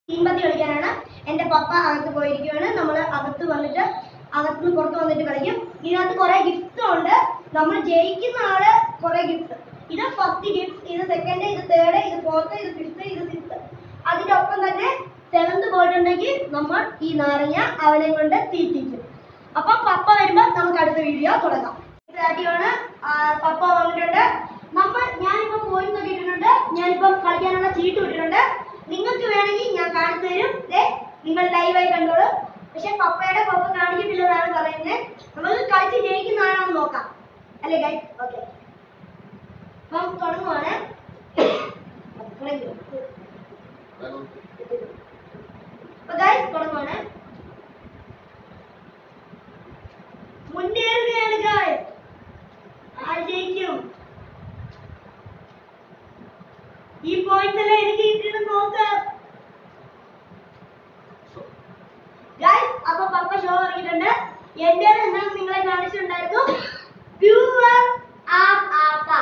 തീമ്പത്തി കളിക്കാനാണ്. എൻ്റെ പപ്പ അകത്ത് പോയിരിക്കുകയാണ്. നമ്മൾ അകത്ത് വന്നിട്ട് അകത്തുനിന്ന് പുറത്ത് വന്നിട്ട് കളിക്കും. ഇതിനകത്ത് കുറെ ഗിഫ്റ്റ്സും ഉണ്ട്. നമ്മൾ ജയിക്കുന്ന ആള് കുറെ ഗിഫ്റ്റ്. ഇത് ഫസ്റ്റ് ഗിഫ്റ്റ്, ഇത് സെക്കൻഡ്, ഇത് തേർഡ്, ഇത് ഫോർത്ത്, ഇത് ഫിഫ്ത്ത്, ഇത് സിക്സ്ത്. അതിന്റെ ഒപ്പം തന്നെ സെവൻത് പോയിട്ടുണ്ടെങ്കിൽ നമ്മൾ ഈ നാരങ്ങ അവനെ കൊണ്ട് തീറ്റിക്കും. അപ്പൊ പപ്പ വരുമ്പോൾ നമുക്ക് അടുത്ത വീഡിയോ തുടങ്ങാം. ആണ് പപ്പ വന്നിട്ടുണ്ട്. ഞാനിപ്പം പോയിന്റ് ഒക്കെ ഇട്ടിട്ടുണ്ട്. ഞാനിപ്പം കളിക്കാനുള്ള ചീട്ട് ഇട്ടിട്ടുണ്ട്. നിങ്ങൾക്ക് വേണമെങ്കിൽ ഞാൻ കാണിച്ചു തരും. നിങ്ങൾ ലൈവായി കണ്ടോളൂ. പക്ഷെ പപ്പ കാണിക്കത്തില്ലെന്നാണ് പറയുന്നത്. നമുക്ക് കളിച്ച് ജയിക്കുന്ന ആരാണെന്ന് നോക്കാം, അല്ലേ ഗൈസ്? ഓക്കെ, അപ്പം തുടങ്ങുവാണ്. തുടങ്ങുവാണ്. മുന്നേറുകയാണ് ഗൈസ്. ആര് ജയിക്കും? ഈ പോയിന്റ് എല്ലാം എനിക്ക് കിട്ടിയിട്ട് നോക്കാം ഗൈസ്. അപ്പൊ പപ്പ ഷോ ഇറങ്ങിയിട്ടുണ്ട്. എന്റെ എന്താണെന്ന് നിങ്ങളെ കാണിച്ചിട്ടുണ്ടായിരുന്നു. പ്യൂർ ആപ്പാ.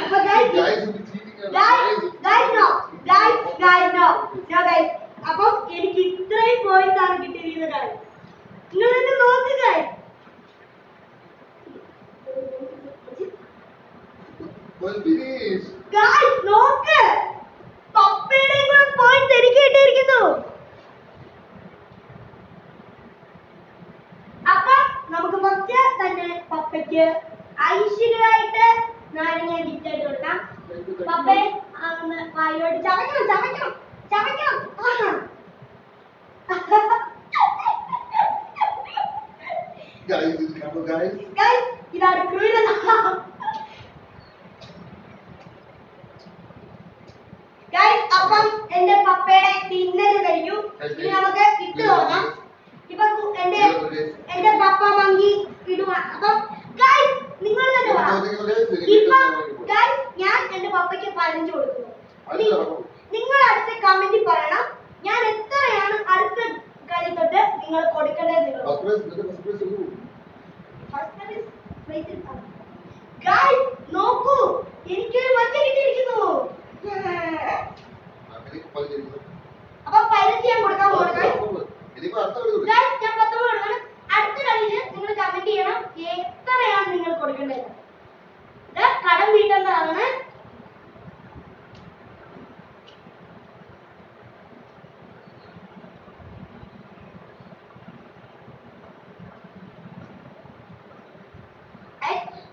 അപ്പൊ അപ്പം എനിക്ക് ഇത്രയും പോയിന്റ്സ് ആണ് കിട്ടിയിരിക്കുന്നത് ഗൈസ്. നിങ്ങൾ എന്നെ നോക്ക് ഗൈസ്. നോക്ക്, പപ്പയുടെ കൂടെ പോയിന്റ് എനിക്ക് കിട്ടിയിരിക്കുന്നു. അപ്പൊ നമുക്ക് ഫസ്റ്റ് തന്നെ പപ്പയ്ക്ക് ഐശ്വര്യമായിട്ട് നാരങ്ങ ഗിഫ്റ്റ് ആയിട്ട് കൊടുക്കാം. പപ്പയെ വായിലോട്ട് ചവയ്ക്കണം. ഇതാണ് ക്രൂരത. അപ്പം എന്റെ പപ്പയുടെ തിന്നല് കഴിഞ്ഞു. ഇനി നമുക്ക് ഇട്ട് തുടങ്ങാം. ഇപ്പൊ എന്റെ പപ്പ മങ്ങി ഇടുക. അപ്പം നിങ്ങൾ തന്നെ ഇപ്പൊ ഞാൻ എന്റെ പപ്പയ്ക്ക് 15 കൊടുക്കുന്നു. നിങ്ങൾ അടുത്ത കമന്റിൽ പറയണം ഞാൻ എത്രയാണ് അടുത്ത കളി തൊട്ട് നിങ്ങൾ കൊടുക്കേണ്ടത്. നോക്കൂ, എനിക്കൊരു മറ്റ കിട്ടിയിരിക്കുന്നു. അപ്പൊ 15 ഞാൻ കൊടുക്കാൻ പോകുന്നത്. ഞാൻ 19 കൊടുക്കണം. അടുത്ത കളിയിൽ നിങ്ങൾ കമന്റ് ചെയ്യണം എത്രയാണ് നിങ്ങൾ കൊടുക്കേണ്ടത്. കടം വീട്ടേണ്ടതാണ്.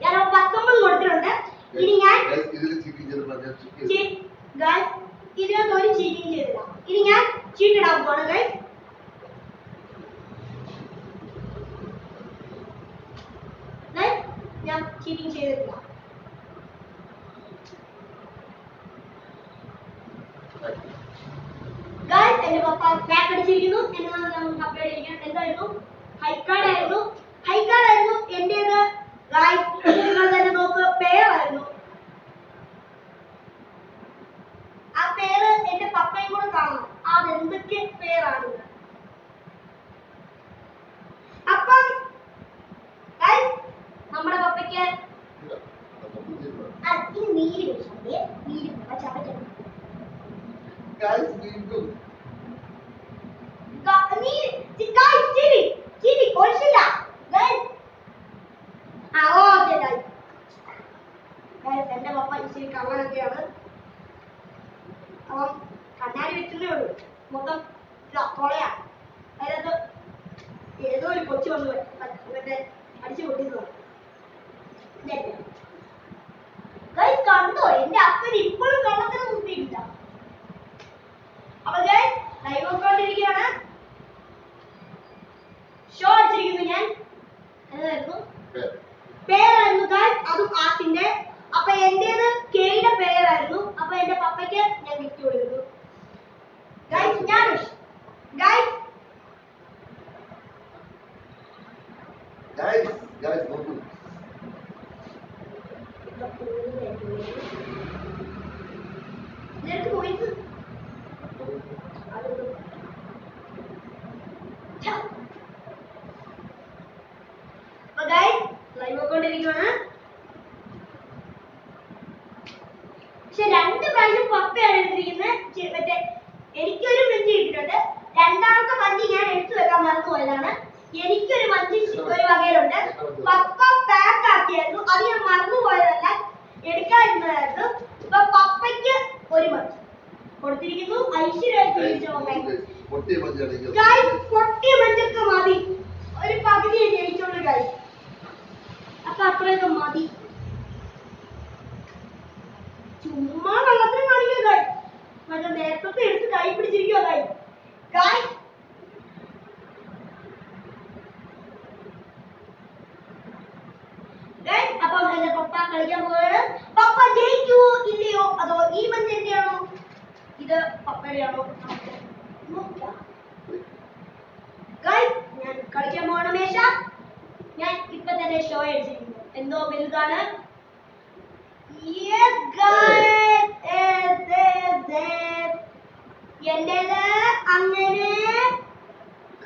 ഞാൻ 19 കൊടുത്തിട്ടുണ്ട്. ഇനി ഞാൻ ഇതിനകത്ത് ഒരു ചീറ്റിംഗ് ചെയ്തില്ല. ഇനി ഞാൻ ചീട്ടിടാൻ പോവാണ് ഗൈസ്. ഞാൻ ചീറ്റിംഗ് ചെയ്തിട്ടില്ല. ഗൈസ് എന്റെ പപ്പ ബാക്ക് അടിച്ചിരിക്കുന്നു. പപ്പയുടെ എന്തായിരുന്നു? ഹൈക്കാർഡായിരുന്നു. എന്റേത് നിങ്ങൾ തന്നെ നോക്ക്, പേരായിരുന്നു. ആ പേര് എന്റെ പപ്പയും കൂടെ കാണണം. അതെന്തൊക്കെ പേരാണ്. അപ്പം നമ്മുടെ പപ്പയ്ക്ക് നീര് ചവയ്ക്കണം. എന്റെ പപ്പ ഇച്ചിരി കള്ളനൊക്കെയാണ്. അപ്പം കണ്ണാടി വെച്ചതേ ഉള്ളൂ. മൊത്തം കൊളയാ. അതിനകത്ത് ഏതോ ഒരു കൊച്ചു വന്നു മറ്റേ അടിച്ചു പൊട്ടിച്ചതാണ്. കണ്ടോ, എന്റെ അപ്പൻ ഇപ്പോഴും കള്ളത്തിന് കുത്തിയിട്ടില്ല. അപ്പൊ ലൈവ് നോക്കിക്കൊണ്ടിരിക്കുകയാണ്. ഷോ അടിച്ചിരിക്കുന്നു ഞാൻ. എന്തായിരുന്നു പേരായിരുന്നു അതും ആർട്ടിന്റെ. അപ്പൊ എന്റേത് കെയുടെ പേരായിരുന്നു. അപ്പൊ എന്റെ പപ്പയ്ക്ക് ഞാൻ ഗിഫ്റ്റ് കൊടുക്കുന്നു. ലൈവ് നോക്കിക്കൊണ്ടിരിക്കുകയാണ്. പക്ഷെ 2 പ്രാവശ്യം പപ്പയാണ് എടുത്തിരിക്കുന്നത്. കൊടുത്തിരിക്കുന്നു. ഐശ്വര്യമായിട്ട് ജയിച്ചോ പൊട്ടിയ മഞ്ചൊക്കെ മതി, ഒരു പകുതിയെ ജയിച്ചോളൂ ഗൈസ്. അപ്പൊ അത്രയൊക്കെ മതി. ചുമ്മാ വെള്ളത്തിന് കാണിക്കുക ഗൈസ്. മറ്റേ നേരത്തെ എടുത്ത് കൈ പിടിച്ചിരിക്കുക ഗൈസ്. ഗൈസ് അപ്പം എന്റെ പപ്പ കളിക്കാൻ പോവുകയാണ്. പപ്പ ജയിക്കൂ ഇല്ലയോ, അതോ ഈ മഞ്ച് എന്റെയാണോ, ഇത് പപ്പയുടെയാണോ? ഞാൻ കളിക്കാൻ പോകണ മേശ ഞാൻ ഇപ്പൊ തന്നെ ഷോ അടിച്ചിരിക്കുന്നു. എന്തോ വലുതാണ്. എന്റേത് അങ്ങനെ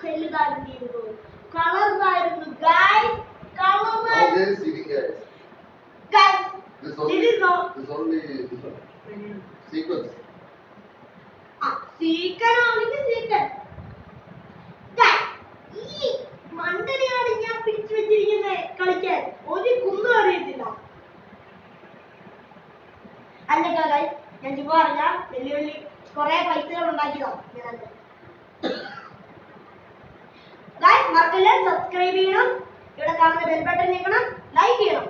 വലുതായിരുന്നു, കളറായിരുന്നു ഗൈസ്. മണ്ടനെയാണ് ഞാൻ പിടിച്ചു വെച്ചിരിക്കുന്നത് കളിക്കാൻ. ഒരു കുന്നും അറിയത്തില്ല. അല്ലട്ടോ ഗൈസ്, ഞാൻ ചുമ്മാ പറഞ്ഞ വെല്ലുവിളി കുറെ പൈസകൾ ഉണ്ടാക്കിയതാണ് ഞാൻ. ഗൈസ് മറക്കല്ലേ, സബ്സ്ക്രൈബ് ചെയ്യണം, ഇവിടെ കാണുന്ന ബെൽ ബട്ടൺ ഞെക്കണം, ലൈക്ക് ചെയ്യണം.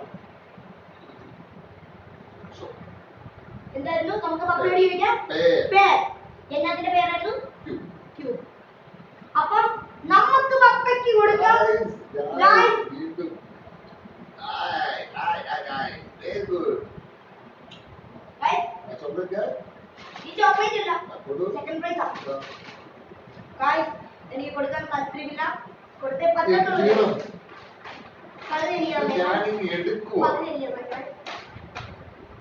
എന്തായിരുന്നു നമുക്ക് പപ്പയോട് ചോദിക്കാം? പേർ. എന്നതിന്റെ പേരായിരുന്നു ക്യൂ. അപ്പം നമുക്ക് പപ്പയ്ക്ക് കൊടുക്കാം. എനിക്ക് കൊടുക്കാൻ താല്പര്യമില്ല. കൊടുത്തേ പറ്റുള്ളൂ.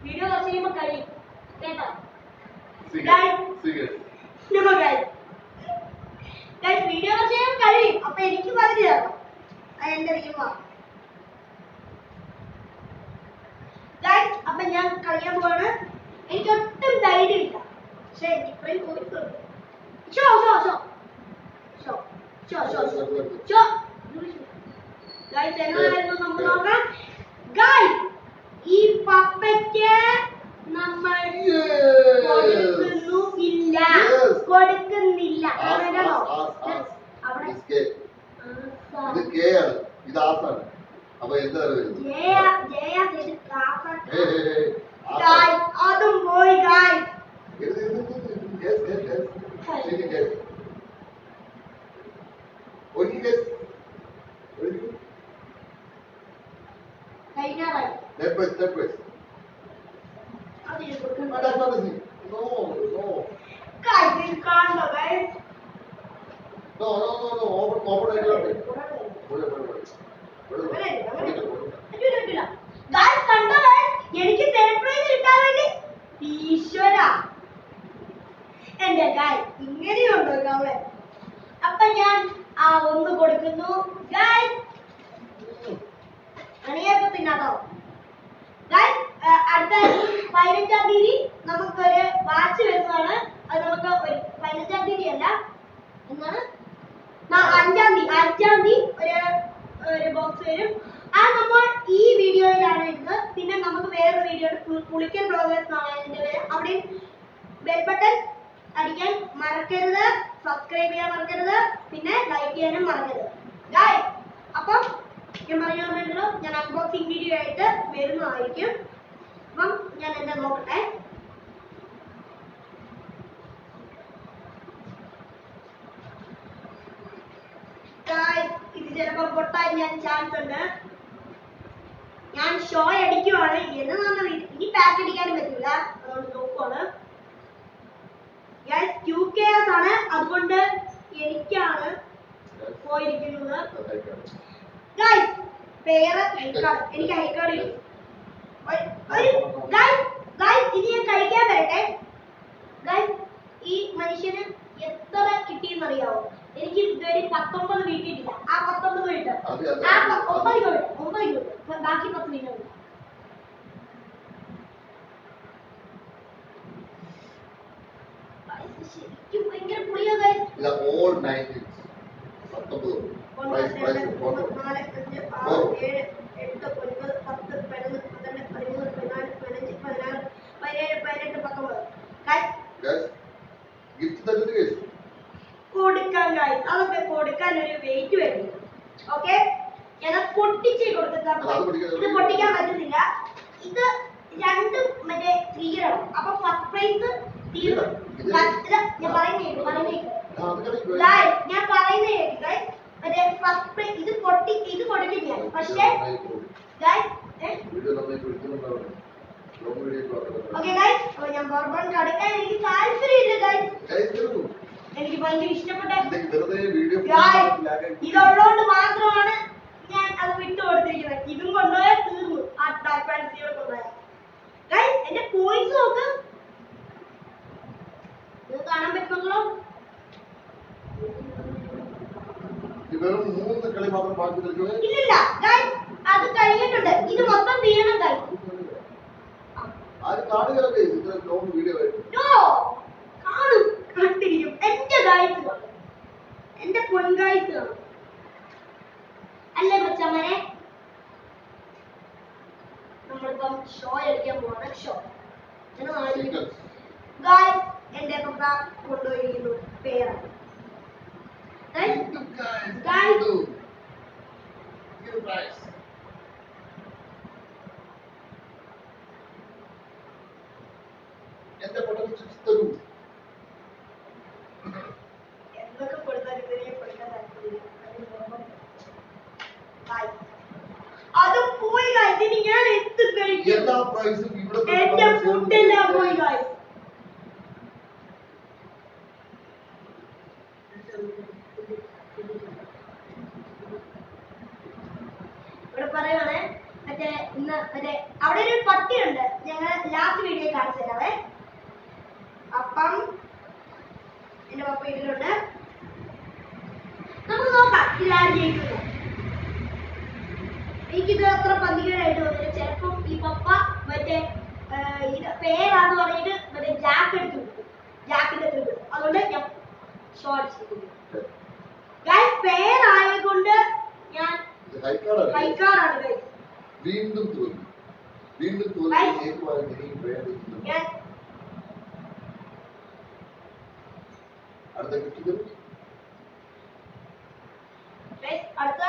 വീഡിയോ കുറച്ച് കഴിയുമ്പോ കഴിയും കേട്ടോ. വീഡിയോ കുറച്ച് കഴിയുമ്പോൾ കഴിയും. അപ്പൊ എനിക്ക് പകുതി തരണം. എന്റെ നിയമമാണ്. അപ്പൊ ഞാൻ കളിക്കാൻ പോവാണ്. എനിക്ക് ഒട്ടും ധൈര്യമില്ല, പക്ഷെ എനിക്ക് ഇത്രയും കോഴിക്കുണ്ട്. എന്നതായിരുന്നു നമുക്ക് നോക്കാം. ഈ പപ്പയ്ക്ക് നമ്മൾ കൊടുക്കുന്നില്ല. അതും പോയി എനിക്ക് സർപ്രൈസ് കിട്ടാൻ വേണ്ടി ഈശ്വര എന്റെ ഗായ് ഇങ്ങനെയുണ്ടോ കാവൻ. അപ്പൊ ഞാൻ ഒന്ന് കൊടുക്കുന്നു ഗായ്. അണിയൊക്കെ തിന്നാട്ടോ ഗായ്. അടുത്ത 15-ാം തീയതി നമുക്കൊരു വാച്ച് വരുന്നതാണ്. അത് നമുക്ക് ഒരു 15-ാം തീയതി അല്ല, എന്നാണ് 5-ാം തീയതി ഒരു ബോക്സ് വരും. അത് നമ്മൾ ഈ വീഡിയോയിലാണ് ഇടുന്നത്. പിന്നെ നമുക്ക് വേറൊരു വീഡിയോ പുളിക്കൽ ബ്ലോഗേഴ്സ് എന്നാണ് അതിന്റെ പേര്. അവിടെ ബെൽ ബട്ടൺ അടിക്കാൻ മറക്കരുത്, സബ്സ്ക്രൈബ് ചെയ്യാൻ മറക്കരുത്, പിന്നെ ലൈക്ക് ചെയ്യാനും മറക്കരുത് ഗായ്. അപ്പം ഞാൻ പറഞ്ഞല്ലോ, ഞാൻ അൺബോക്സിംഗ് വീഡിയോ ആയിട്ട് വരുന്നതായിരിക്കും. അപ്പം ഞാൻ എന്താ നോക്കട്ടെ. ഇത് ചിലപ്പോ പൊട്ടാൻ ഞാൻ ചാൻസ് ഉണ്ട്. ഞാൻ ഷോ അടിക്കുവാണ്. എന്നതാണെന്ന് ഇനി പാക്ക് അടിക്കാനും പറ്റില്ല, അതുകൊണ്ട് നോക്കുവാണ്. QKS ആണ്, അതുകൊണ്ട് എനിക്കാണ് പോയിരിക്കുന്നത്. എനിക്ക് ഹൈക്കാർഡ് ഇനി ഞാൻ കഴിക്കാൻ വരട്ടെ. ഈ മനുഷ്യന് എത്ര കിട്ടിയെന്നറിയാവോ? എനിക്ക് ഇതുവരെ 19 കിട്ടിയിട്ടില്ല. ആ 19 കിട്ടും. 9 കിട്ടും. ബാക്കി 10 കിട്ടും. ശരിക്കും ഭയങ്കര പുളിയാണ്. ഗിഫ്റ്റ് തരുന്നത് കേസ് കൊടുക്കാൻ guys. അതൊക്കെ കൊടുക്കാൻ ഒരു വെയിറ്റ് വരുന്നു. ഓക്കെ, ഞാൻ പൊട്ടിച്ച് കൊടുത്തിട്ടാണ്. ഇത് പൊട്ടിക്കാൻ പറ്റുന്നില്ല. ഇത് രണ്ടും മറ്റേ തീരണം. അപ്പൊ ഫസ്റ്റ് പ്രൈസ് തീരും. ഞാൻ പറയുന്നേ ഗൈസ്, ഞാൻ പറയുന്നേ ഗൈസ്, മറ്റേ ഫസ്റ്റ് പ്രൈസ് ഇത് പൊട്ടിക്കില്ല. പക്ഷേ ഗൈസ് ഓക്കെ ഗൈസ്, അപ്പോൾ ഞാൻ ബോർബൺ കടക്കാൻ എനിക്ക് താല്പര്യമില്ല ഗൈസ്. എനിക്ക് ഭയങ്കര ഇഷ്ടപ്പെട്ട ഇതുള്ളതുകൊണ്ട് മാത്രമാണ് ഞാൻ അത് വിട്ടു കൊടുത്തിരിക്കുന്നത്. ഇതും കൊണ്ടുപോയാൽ തീർന്നു. ആ ബ്ലാക്ക് പാൻസിയോടെ കൊണ്ടുപോയാൽ ഗൈസ് എന്റെ പോയിന്റ്സ് നോക്ക്, ഇത് കാണാൻ പറ്റുമല്ലോ. ഇല്ലില്ല ഗൈസ്, അത് കഴിഞ്ഞിട്ടുണ്ട്. ഇത് മൊത്തം തീരണം ഗൈസ്. കാണും, കണ്ടിരിക്കും. എന്റെ ഗൈസ്, എന്റെ പൊൻ ഗൈസ് അല്ലേ മച്ചമ്മനെ. നമ്മളിപ്പം ഷോ എടുക്കാൻ പോവാണ്. ഷോ ഗൈസ്, എന്റെ പപ്പ കൊണ്ടുപോയിരിക്കുന്നു പേരാണ്. എന്തൊക്കെ കൊടുത്താൽ ഇവരെ കൊടുക്കാൻ താല്പര്യം. അത് പോയി ഗൈസ്. ഇനി ഞാൻ എന്ത് കഴിക്കും? എന്റെ ഫുഡെല്ലാം പോയി ഗൈസ്. ഇവിടെ പറയുവാണേ മറ്റേ ഇന്ന് മറ്റേ അവിടെ ഒരു പട്ടിയുണ്ട്. ഞങ്ങൾ ലാസ്റ്റ് വീഡിയോ കാണിച്ചു തരാവേ. അപ്പം എന്റെ പപ്പ ഇതിലുണ്ട്. നമുക്ക് നോക്കാം ഇതിലാരും ജയിക്കുന്നു. എനിക്കിത് അത്ര പന്തികേടായിട്ട് തോന്നുന്നു. ചിലപ്പം ഈ പപ്പ മറ്റേ ഇത് പേരാന്ന് പറഞ്ഞിട്ട് മറ്റേ ജാക്ക് എടുത്തു കൊടുക്കും. ജാക്കിന്റെ എടുത്തു. അതുകൊണ്ട് ഞാൻ ഷോ അടിച്ചിരിക്കുന്നു. പേരായത് കൊണ്ട് ഞാൻ ഹൈക്കാറാണ് ഗൈസ്. വീണ്ടും തോന്നി അടുത്ത ഗിഫ്റ്റ് അടുത്ത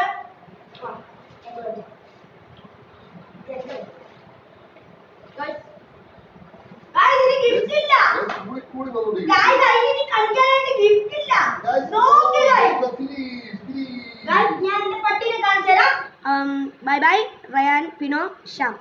bye bye Ryan Pino Shyam.